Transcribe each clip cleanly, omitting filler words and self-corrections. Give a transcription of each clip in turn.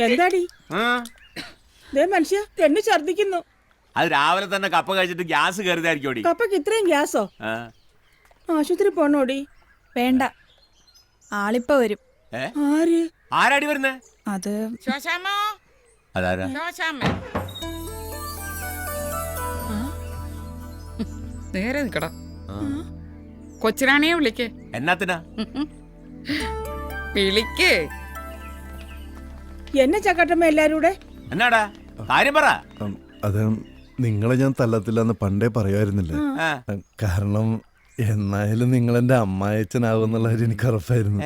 എന്താടി ദേ മനുഷ്യ പെണ്ണ് ഛർദിക്കുന്നു. അത് രാവിലെ തന്നെ കപ്പ കഴിച്ചിട്ട് ഗ്യാസ് കയറിയതായിരിക്കും. കപ്പക്ക് ഇത്രയും ഗ്യാസോ? ആശുപത്രി പോണോടി? വേണ്ട, ആളിപ്പ വരും. ആര്? ആരാടി വരുന്നേ? അത് അതാരാ? നേരെ നിക്കടാ. കൊച്ചിരാണിയെ വിളിക്കേ. എന്നാത്തിനാ വിളിക്കേ? എന്നെ ചക്കട്ടമ്മ എല്ലാരൂടെ എന്നാടാ കാര്യം പറ. അത് നിങ്ങളെ ഞാൻ തല്ലത്തില്ലെന്ന് പണ്ടേ പറയുമായിരുന്നില്ല. കാരണം എന്നായാലും നിങ്ങൾ എന്റെ അമ്മായച്ചനാകുന്നുള്ള കാര്യം എനിക്ക് ഉറപ്പായിരുന്നു.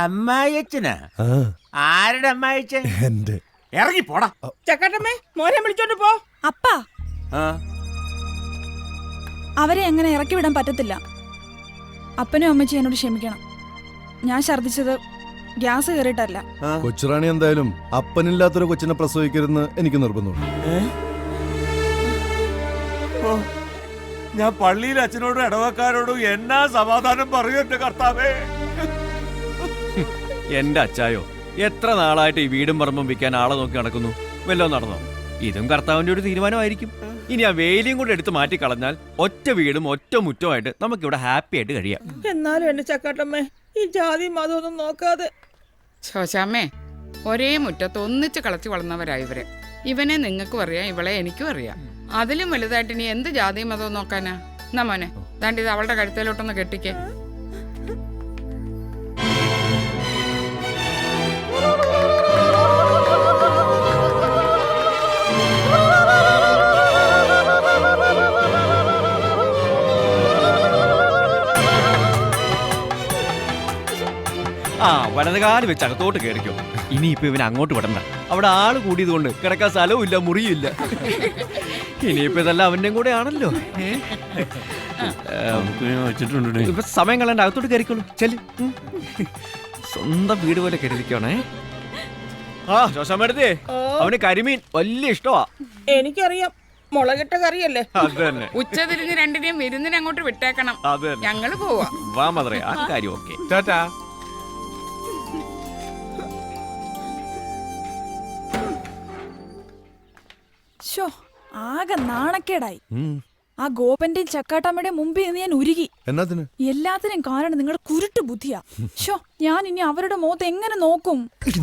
അമ്മായിയച്ഛനാ? ആരുടെ അമ്മായിയച്ഛൻ? എന്റെ. ഇറങ്ങി പോടാ. ചക്കട്ടമ്മേ, മോനെ വിളിച്ചോണ്ട് പോ. അപ്പാ, അവരെ എങ്ങനെ ഇറക്കി വിടാൻ പറ്റത്തില്ല. അപ്പനും അമ്മച്ചി എന്നോട് ക്ഷമിക്കണം. ഞാൻ ഛർദിച്ചത് ഗ്യാസ് കയറിയിട്ടല്ല. കൊച്ചുറാണി എന്തായാലും അപ്പനില്ലാത്തൊരു കൊച്ചിനെ പ്രസവിക്കരുതെന്ന് എനിക്ക് നിർബന്ധമുണ്ട്. ഞാൻ പള്ളിയിൽ അച്ഛനോടും ഇടവക്കാരോടും എന്നാ സമാധാനം പറയൂ എന്റെ കർത്താവേ. എന്റെ അച്ചായോ, എത്ര നാളായിട്ട് ഈ വീടും പറമ്പും വിൽക്കാൻ ആളെ നോക്കി നടക്കുന്നു. വല്ലതും നടന്നോ? ഇതും കർത്താവിന്റെ ഒരു തീരുമാനമായിരിക്കും. ഇനി ആ വേലിയും കൂടെ എടുത്ത് മാറ്റി കളഞ്ഞാൽ ഒറ്റ വീടും ഒറ്റ മുറ്റമായിട്ട് നമുക്കിവിടെ ഹാപ്പി ആയിട്ട് കഴിയാം. എന്നാലും എന്റെ ചക്കട്ടമ്മേ, ഈ ജാതി മതമൊന്നും നോക്കാതെ. ശോശാമ്മേ, ഒരേ മുറ്റത്ത് ഒന്നിച്ച് കളച്ചു വളർന്നവരാ ഇവരെ. ഇവനെ നിങ്ങൾക്കും അറിയാം, ഇവളെ എനിക്കും അറിയാം. അതിലും വലുതായിട്ട് ഇനി എന്ത് ജാതി മതവും നോക്കാനാ? എന്നാ മോനെ, ദാണ്ട് ഇത് അവളുടെ കഴുത്തേലോട്ടൊന്ന് കെട്ടിക്കേ. ആ വലതുകാല് വെച്ച് അകത്തോട്ട് കയറിക്കോ. ഇനിയിപ്പോ ഇവൻ അങ്ങോട്ട് വിടണ്ട. അവിടെ ആള് കൂടിയതുകൊണ്ട് കിടക്കാൻ സ്ഥലവും ഇല്ല, മുറിയില്ല. ഇനിയിപ്പോ ഇതെല്ലാം അവന്റെ കൂടെ ആണല്ലോ. ഇപ്പൊ സമയം കളയണ്ട, അകത്തോട്ട് കയറിക്കോളൂ. ചെല്, സ്വന്തം വീട് പോലെ കരുതിക്കോണേ. ആ ശോശാമ്മേ, അവന് കരിമീൻ വലിയ ഇഷ്ടമാ. എനിക്കറിയാം, മുളകിട്ട കറിയല്ലേ. അത് തന്നെ. ഉച്ച തിരിഞ്ഞ് രണ്ടിനെയും വിരുന്നിന് അങ്ങോട്ട് വിട്ടേക്കണം. അത് തന്നെ. ഞങ്ങള് പോവാ. വാ മദറേ, ആ കാര്യം ഓക്കെ. ടാറ്റാ. ഷോ, ആകെ നാണക്കേടായി. ആ ഗോപന്റെയും ചക്കാട്ടമ്മയുടെയും മുമ്പിൽ നിന്ന് ഞാൻ ഉരുകി. എന്നാത്തിന്? എല്ലാത്തിനും കാരണം നിങ്ങളുടെ കുരുട്ട് ബുദ്ധിയാ. ഷോ, ഞാൻ ഇനി അവരുടെ മുഖത്ത് എങ്ങനെ നോക്കും?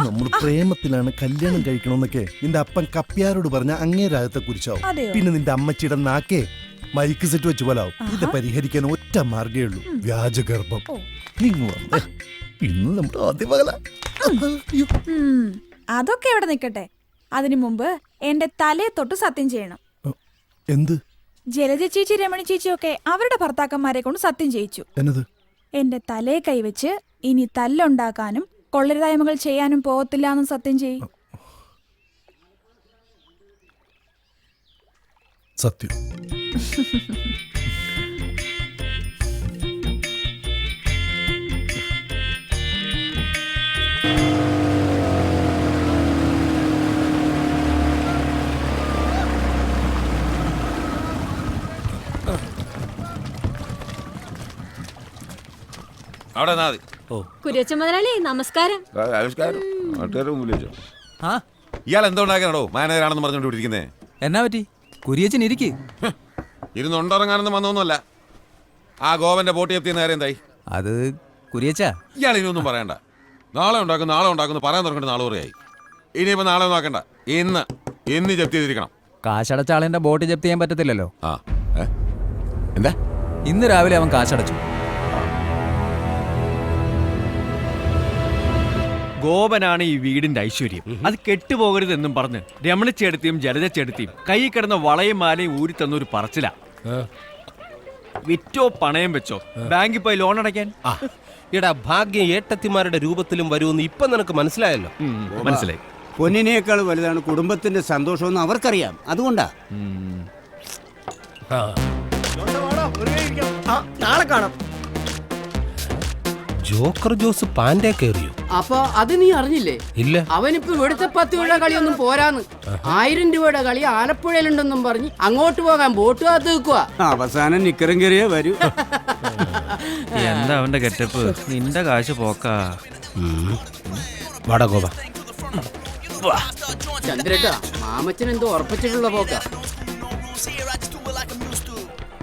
നമ്മൾ പ്രേമത്തിലാണ് കല്യാണം കഴിക്കണമെന്നൊക്കെ നിന്റെ അപ്പൻ കപ്പ്യാരോട് പറഞ്ഞ അങ്ങേ രാജത്തെ കുറിച്ചാവും. പിന്നെ നിന്റെ അമ്മച്ചിയുടെ നാക്കേ മൈക്ക് സെറ്റ് വെച്ച് പോലാവും. ഇത് പരിഹരിക്കാൻ ഒറ്റ മാർഗേ ഉള്ളൂ, വ്യാജഗർഭം. ഇന്ന് നമ്മുടെ ആദ്യ പകല. അതൊക്കെ എവിടെ നിക്കട്ടെ, അതിനു മുമ്പ് എന്റെ തലയെ തൊട്ട് സത്യം ചെയ്യണം. എന്ത്? ജലജ ചേച്ചി, രമണി ചേച്ചിയൊക്കെ അവരുടെ ഭർത്താക്കന്മാരെ കൊണ്ട് സത്യം ചെയ്യിച്ചു. എന്നത്? എന്റെ തലയെ കൈവച്ച് ഇനി തല്ലുണ്ടാക്കാനും കൊള്ളരുതായ്മകൾ ചെയ്യാനും പോകത്തില്ല എന്ന് സത്യം ചെയ്യും. സത്യം. കുര്യച്ചൻ മുതലാളി നമസ്കാരം. ഇയാൾ എന്തോണ്ടാക്കാനോ മാനേജറാണെന്ന് പറഞ്ഞോണ്ടിരിക്കുന്നേ? എന്നാ പറ്റി? കുര്യച്ചൻ ഇരിക്ക്. ഇരുന്നുണ്ടറങ്ങാനൊന്നും വന്നൊന്നുമല്ല. ആ ഗോവന്റെ ബോട്ട് എത്തിയ നേരം എന്തായി? അത് കുര്യച്ച, ഇയാൾ ഇനിയൊന്നും പറയണ്ട. നാളെ ഉണ്ടാക്കുന്നു പറയാൻ തുടങ്ങിട്ട് നാളെ കുറയായി. ഇനിയിപ്പോ നാളെ നോക്കണ്ട, ഇന്ന് ജപ്തി ചെയ്തിരിക്കണം. കാശടച്ച ആളിന്റെ ബോട്ട് ജപ്തി ചെയ്യാൻ പറ്റത്തില്ലല്ലോ. എന്താ? ഇന്ന് രാവിലെ അവൻ കാശടച്ചു. ഗോപനാണ് ഈ വീടിന്റെ ഐശ്വര്യം. അത് കെട്ടുപോകരുതെന്നും പറഞ്ഞ് രമണിച്ചേടത്തിയും ജലജച്ചേടത്തിയും കൈ കിടന്ന വളയും മാലയും ഊരി തന്നൊരു പറച്ചില. വിറ്റോ പണയം വെച്ചോ ബാങ്കിൽ പോയി ലോൺ അടയ്ക്കാൻ. എടാ, ഭാഗ്യം ഏട്ടത്തിമാരുടെ രൂപത്തിലും വരുമെന്ന് ഇപ്പൊ നിനക്ക് മനസ്സിലായല്ലോ. മനസ്സിലായി. പൊന്നിനേക്കാൾ വലുതാണ് കുടുംബത്തിന്റെ സന്തോഷമെന്ന് അവർക്കറിയാം. അതുകൊണ്ടാ. നാളെ കാണാം. ജോക്കർ ജോസ് പാൻഡേ കയറിയോ? അപ്പൊ അത് നീ അറിഞ്ഞില്ലേ? ഇല്ല. അവനിപ്പോ ഇവിടുത്തെ 10 രൂപയുടെ കളിയൊന്നും പോരാന്ന്. 1000 രൂപയുടെ കളി ആലപ്പുഴയിലുണ്ടെന്നും പറഞ്ഞ് അങ്ങോട്ട് പോകാൻ ബോട്ട് കാത്തു നിൽക്കുക. അവസാനം നിക്കറും കയറിയേ വരൂ. എന്താ അവന്റെ ഗെറ്റപ്പ്? നിന്റെ കാശ് പോക്കാ. വട ഗോപ. ചന്ദ്രേട്ടാ, മാമച്ചൻ എന്തോ ഉറപ്പിച്ചിട്ടുള്ള പോക്ക.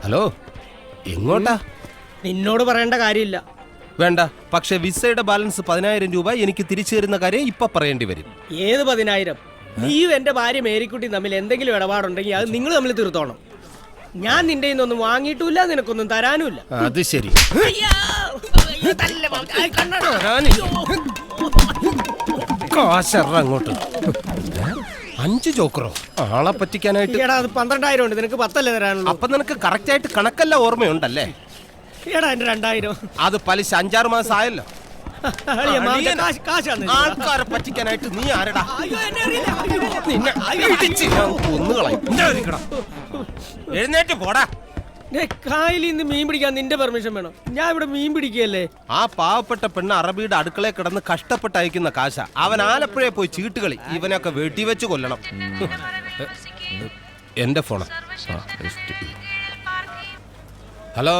ഹലോ, എങ്ങോട്ടാ? നിന്നോട് പറയേണ്ട കാര്യമില്ല. വേണ്ട, പക്ഷെ വിസയുടെ ബാലൻസ് 10,000 രൂപ എനിക്ക് തിരിച്ചു തരുന്ന കാര്യം ഇപ്പൊ പറയേണ്ടി വരും. ഏത് 10,000? നീയും എന്റെ ഭാര്യ മേരിക്കുട്ടി തമ്മിൽ എന്തെങ്കിലും ഇടപാടുണ്ടെങ്കിൽ അത് നിങ്ങൾ തമ്മിൽ തീർത്തോണം. ഞാൻ നിന്റെ ഒന്നും വാങ്ങിയിട്ടില്ല, നിനക്കൊന്നും തരാനുമില്ല. അത് ശരി. അങ്ങോട്ട് 5 ജോക്കറോ? ആളെ പറ്റിക്കാനായിട്ട്. എടാ, അത് 12,000 ഉണ്ട്, നിനക്ക് 10 അല്ലേ തരാനുള്ളൂ. അപ്പൊ നിനക്ക് കറക്റ്റ് ആയിട്ട് കണക്കല്ല ഓർമ്മയുണ്ടല്ലേ? എടാ, എന്റെ 2,000. അത് പലിശ 5-6 മാസം ആയല്ലോ. ആൾക്കാരെ പറ്റിക്കാനായിട്ട് നീ ആരടാ? നിന്നെ ഇടിച്ച് ഞാൻ കൊന്നുകളയും. എഴുന്നേറ്റ് പോടാ. കായലിൽ നിന്ന് മീൻ പിടിക്കാൻ നിന്റെ പെർമിഷൻ വേണം. ഞാൻ ഇവിടെ മീൻ പിടിക്കുകയല്ലേ. ആ പാവപ്പെട്ട പെണ്ണ് അറബിയുടെ അടുക്കളയിൽ കിടന്ന് കഷ്ടപ്പെട്ട് അയക്കുന്ന കാശ. അവൻ ആലപ്പുഴയെ പോയി ചീട്ടുകളി. ഇവനൊക്കെ വെട്ടിവെച്ച് കൊല്ലണം. എന്റെ ഫോണ്. ഹലോ,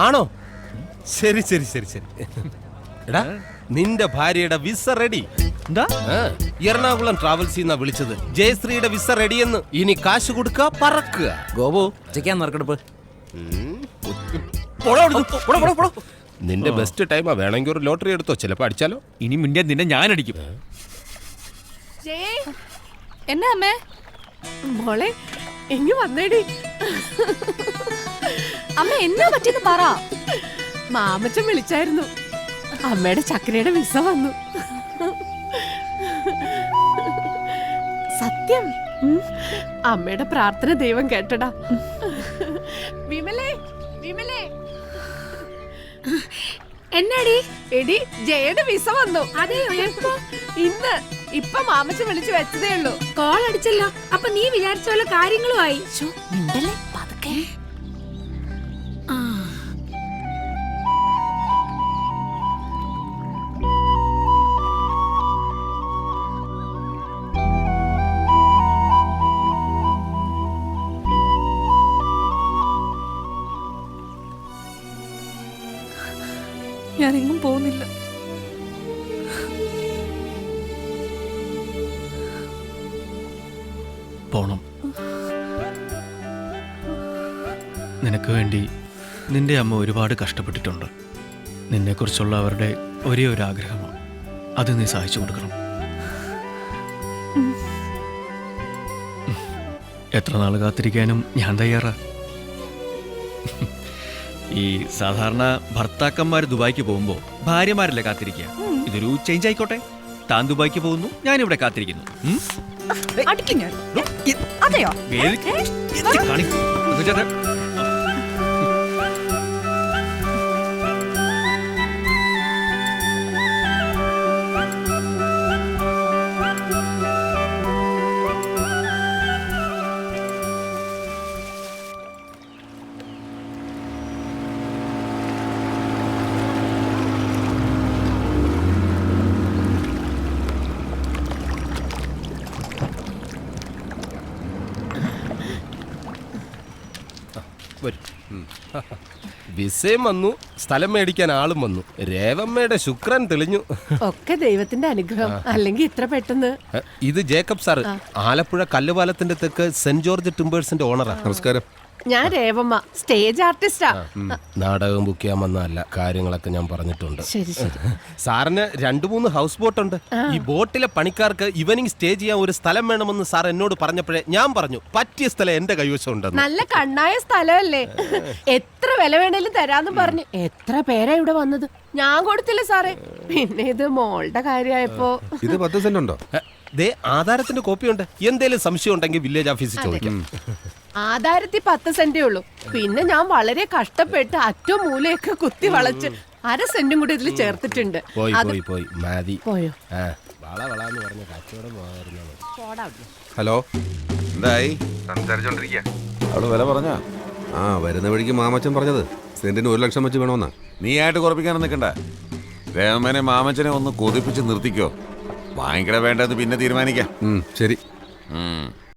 ആണോ? ശരി ശരി ശരി ശരി. എടാ, നിന്റെ ഭാര്യയുടെ വിസ റെഡി. എറണാകുളം ട്രാവൽസ് എന്നാ വിളിച്ചത്. ജയശ്രീയുടെ വിസ റെഡിയെന്ന്. ഇനി കാശ് കൊടുക്കുക, പറക്കുക. ഗോപു ചെക്കാൻ നറുക്കെടുപ്പ്. നിന്റെ ബെസ്റ്റ് ടൈമാ. വേണമെങ്കിൽ ഒരു ലോട്ടറി എടുത്തോ, ചിലപ്പോ അടിച്ചാലോ. ഇനി മിണ്ടിയ നിന്നെ ഞാൻ അടിക്കും. എന്നാ അമ്മേ? മോളെ എങ്ങി വന്നേടി. അമ്മ എന്നാ പറ്റിയെന്ന് പറ. മാമച്ചൻ വിളിച്ചായിരുന്നു. അമ്മയുടെ ചക്രയുടെ വിസ വന്നു. സത്യം. അമ്മയുടെ പ്രാർത്ഥന ദൈവം കേട്ടടാ. വിമലേ, വിമലേ, എന്നാടി? എടി, ജയയുടെ വിസ വന്നു. അതെയോ? എപ്പോ? ഇന്ന്. ഇപ്പൊ മാമച്ചൻ വിളിച്ചു വെച്ചതേ ഉള്ളൂ. കോൾ അടിച്ചല്ലോ. അപ്പൊ നീ വിചാരിച്ച പോലെ കാര്യങ്ങളുമായി. മിണ്ടല്ലേ, പതുക്കെ. ഞാൻ എങ്ങും പോകുന്നില്ല. പോണം. നിനക്ക് വേണ്ടി നിന്റെ അമ്മ ഒരുപാട് കഷ്ടപ്പെട്ടിട്ടുണ്ട്. നിന്നെക്കുറിച്ചുള്ള അവരുടെ ഒരേ ഒരു ആഗ്രഹമാണ്. അത് നീ സഹായിച്ചു കൊടുക്കണം. എത്ര നാൾ കാത്തിരിക്കാനും ഞാൻ തയ്യാറാ. ഈ സാധാരണ ഭർത്താക്കന്മാർ ദുബായിക്ക് പോകുമ്പോൾ ഭാര്യമാരല്ലേ കാത്തിരിക്കുക. ഇതൊരു ചേഞ്ച് ആയിക്കോട്ടെ. താൻ ദുബായിക്ക് പോകുന്നു, ഞാനിവിടെ കാത്തിരിക്കുന്നു. അതെയോ? വിസയും വന്നു, സ്ഥലം മേടിക്കാൻ ആളും വന്നു. രേവമ്മയുടെ ശുക്രൻ തെളിഞ്ഞു. ഒക്കെ ദൈവത്തിന്റെ അനുഗ്രഹം. അല്ലെങ്കിൽ ഇത്ര പെട്ടെന്ന്. ഇത് ജേക്കബ് സാറ്, ആലപ്പുഴ കല്ലുപാലത്തിന്റെ തെക്ക് സെന്റ് ജോർജ് ടിമ്പേഴ്സിന്റെ ഓണറാ. നമസ്കാരം. ഞാൻ രേവമ്മ, സ്റ്റേജ് ആർട്ടിസ്റ്റാ. നാടകം ബുക്ക് ചെയ്യാൻ വന്നതല്ല, കാര്യങ്ങളൊക്കെ ഞാൻ പറഞ്ഞിട്ടുണ്ട്. ശരി ശരി. സാറിന് 2-3 ഹൗസ് ബോട്ട് ഉണ്ട്. ഈ ബോട്ടിലെ പണിക്കാർക്ക് ഈവനിങ് സ്റ്റേ ചെയ്യാൻ ഒരു സ്ഥലം വേണമെന്ന് സാർ എന്നോട് പറഞ്ഞപ്പോഴേ ഞാൻ പറഞ്ഞു പറ്റിയ സ്ഥലം എന്റെ കൈവശം ഉണ്ടെന്ന്. നല്ല കണ്ണായ സ്ഥലമല്ലേ? എത്ര വില വേണേലും തരാന്ന് പറഞ്ഞു എത്ര പേരാ ഇവിടെ വന്നത്. ഞാൻ കൊടുത്തില്ല സാറേ. പിന്നെ ഇത് മോളുടെ കാര്യമായപ്പോ. ഇത് 10 സെന്റ് ഉണ്ടോ? ദേ, ആധാരത്തിന്റെ കോപ്പിയുണ്ട്. എന്തേലും സംശയം ഉണ്ടെങ്കിൽ വില്ലേജ് ഓഫീസിൽ ചോദിക്കാം. ആധാരത്തിൽ 10 സെന്റേ ഉള്ളൂ. പിന്നെ ഞാൻ വളരെ കഷ്ടപ്പെട്ട് അറ്റവും മൂലയൊക്കെ കുത്തി വളച്ച് 1/2 സെന്റും കൂടി ഇതിൽ ചേർത്തിട്ടുണ്ട്. പോയോ? ഹലോ, എന്തായി? സംസാരിച്ചോണ്ടിരിക്കുക. അവിടെ വില പറഞ്ഞാ? ആ, വരുന്ന വഴിക്ക് മാമച്ചൻ പറഞ്ഞത് സെന്റിന് 1 ലക്ഷം വെച്ച് വേണമെന്നാ. നീ ആയിട്ട് കുറപ്പിക്കാനും നിൽക്കണ്ട. രേവമ്മനെ മാമച്ചനെ ഒന്ന് കൊതിപ്പിച്ച് നിർത്തിക്കോ. ഭയങ്കര വേണ്ടത് പിന്നെ തീരുമാനിക്കാം. ശരി.